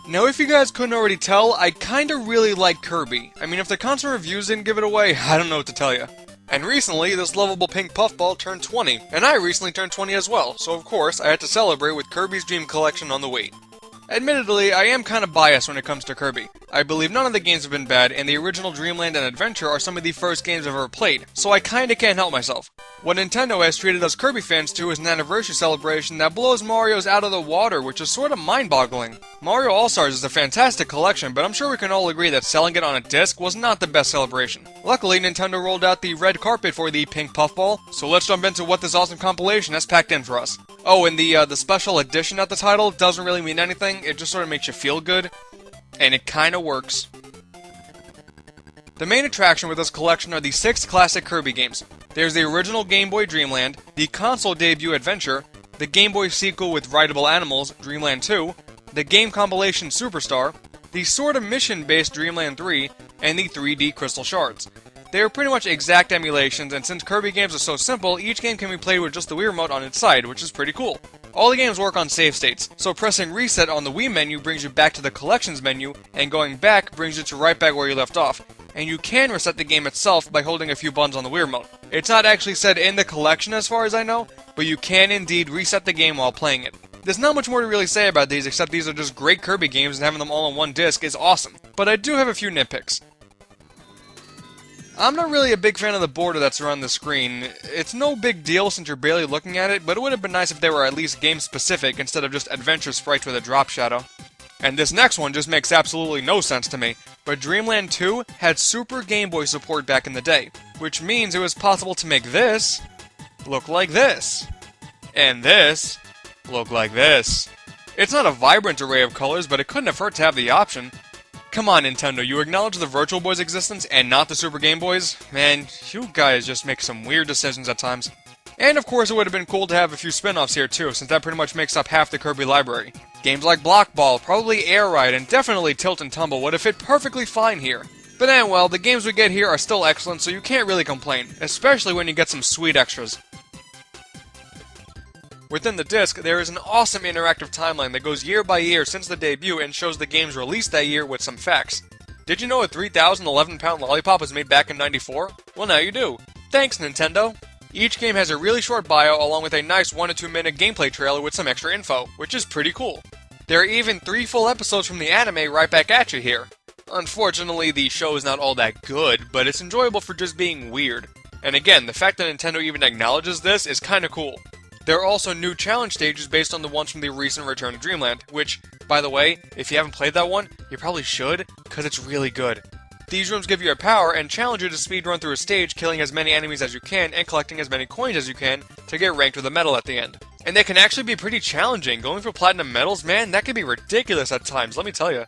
Now, if you guys couldn't already tell, I kinda really like Kirby. I mean, if the console reviews didn't give it away, I don't know what to tell you. And recently, this lovable pink puffball turned 20, and I recently turned 20 as well, so of course, I had to celebrate with Kirby's Dream Collection on the Wii. Admittedly, I am kinda biased when it comes to Kirby. I believe none of the games have been bad, and the original Dreamland and Adventure are some of the first games I've ever played, so I kinda can't help myself. What Nintendo has treated us Kirby fans to is an anniversary celebration that blows Mario's out of the water, which is sorta mind-boggling. Mario All-Stars is a fantastic collection, but I'm sure we can all agree that selling it on a disc was not the best celebration. Luckily, Nintendo rolled out the red carpet for the pink puffball, so let's jump into what this awesome compilation has packed in for us. Oh, and the special edition at the title doesn't really mean anything, it just sort of makes you feel good, and it kinda works. The main attraction with this collection are the 6 classic Kirby games. There's the original Game Boy Dreamland, the console debut Adventure, the Game Boy sequel with rideable animals, Dreamland 2, the game compilation Superstar, the sorta mission-based Dreamland 3, and the 3D Crystal Shards. They are pretty much exact emulations, and since Kirby games are so simple, each game can be played with just the Wii Remote on its side, which is pretty cool. All the games work on save states, so pressing reset on the Wii menu brings you back to the collections menu, and going back brings you to right back where you left off. And you can reset the game itself by holding a few buttons on the Wii Remote. It's not actually said in the collection as far as I know, but you can indeed reset the game while playing it. There's not much more to really say about these except these are just great Kirby games and having them all on one disc is awesome. But I do have a few nitpicks. I'm not really a big fan of the border that's around the screen. It's no big deal since you're barely looking at it, but it would have been nice if they were at least game-specific instead of just adventure sprites with a drop shadow. And this next one just makes absolutely no sense to me, but Dreamland 2 had Super Game Boy support back in the day, which means it was possible to make this look like this, and this look like this. It's not a vibrant array of colors, but it couldn't have hurt to have the option. Come on, Nintendo, you acknowledge the Virtual Boy's existence and not the Super Game Boys? Man, you guys just make some weird decisions at times. And of course it would have been cool to have a few spin-offs here too, since that pretty much makes up half the Kirby library. Games like Block Ball, probably Air Ride, and definitely Tilt and Tumble would have fit perfectly fine here. But well, the games we get here are still excellent, so you can't really complain, especially when you get some sweet extras. Within the disc, there is an awesome interactive timeline that goes year by year since the debut and shows the games released that year with some facts. Did you know a 3,011-pound lollipop was made back in '94? Well, now you do. Thanks, Nintendo! Each game has a really short bio along with a nice 1 to 2 minute gameplay trailer with some extra info, which is pretty cool. There are even 3 full episodes from the anime right back at you here. Unfortunately, the show is not all that good, but it's enjoyable for just being weird. And again, the fact that Nintendo even acknowledges this is kinda cool. There are also new challenge stages based on the ones from the recent Return to Dreamland, which, by the way, if you haven't played that one, you probably should, because it's really good. These rooms give you a power and challenge you to speedrun through a stage, killing as many enemies as you can and collecting as many coins as you can to get ranked with a medal at the end. And they can actually be pretty challenging. Going for platinum medals, man, that can be ridiculous at times, let me tell you.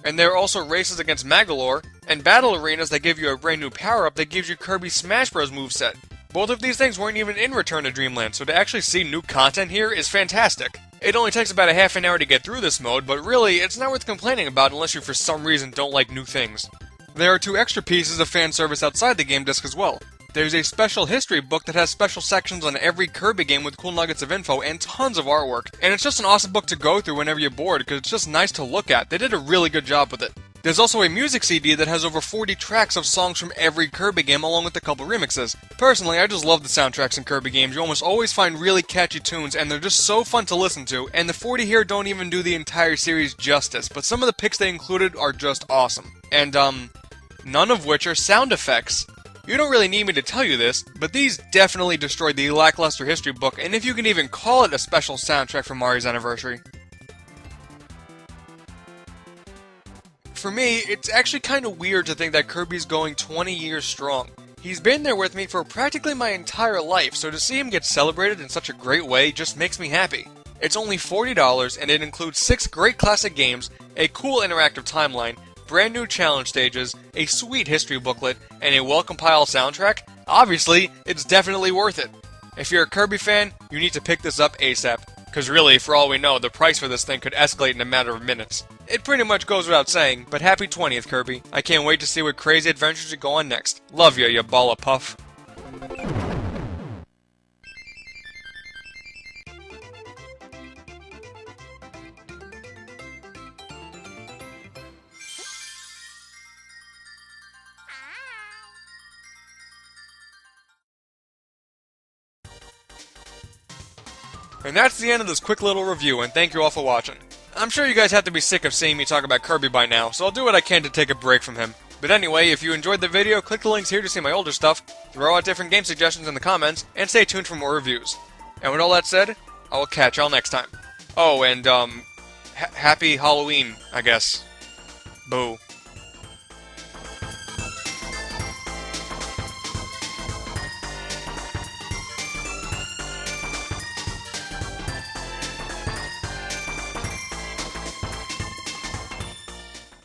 And there are also races against Magolor, and battle arenas that give you a brand new power-up that gives you Kirby's Smash Bros. Moveset. Both of these things weren't even in Return to Dreamland, so to actually see new content here is fantastic. It only takes about a half an hour to get through this mode, but really, it's not worth complaining about unless you for some reason don't like new things. There are 2 extra pieces of fan service outside the game disc as well. There's a special history book that has special sections on every Kirby game with cool nuggets of info and tons of artwork, and it's just an awesome book to go through whenever you're bored because it's just nice to look at. They did a really good job with it. There's also a music CD that has over 40 tracks of songs from every Kirby game along with a couple remixes. Personally, I just love the soundtracks in Kirby games. You almost always find really catchy tunes and they're just so fun to listen to, and the 40 here don't even do the entire series justice, but some of the picks they included are just awesome. And none of which are sound effects. You don't really need me to tell you this, but these definitely destroyed the lackluster history book, and if you can even call it a special soundtrack for Mario's anniversary. For me, it's actually kinda weird to think that Kirby's going 20 years strong. He's been there with me for practically my entire life, so to see him get celebrated in such a great way just makes me happy. It's only $40 and it includes 6 great classic games, a cool interactive timeline, brand new challenge stages, a sweet history booklet, and a well-compiled soundtrack. Obviously, it's definitely worth it. If you're a Kirby fan, you need to pick this up ASAP. Cause really, for all we know, the price for this thing could escalate in a matter of minutes. It pretty much goes without saying, but happy 20th, Kirby. I can't wait to see what crazy adventures you go on next. Love ya, you ball of puff. And that's the end of this quick little review, and thank you all for watching. I'm sure you guys have to be sick of seeing me talk about Kirby by now, so I'll do what I can to take a break from him. But anyway, if you enjoyed the video, click the links here to see my older stuff, throw out different game suggestions in the comments, and stay tuned for more reviews. And with all that said, I will catch y'all next time. Oh, and happy Halloween, I guess. Boo.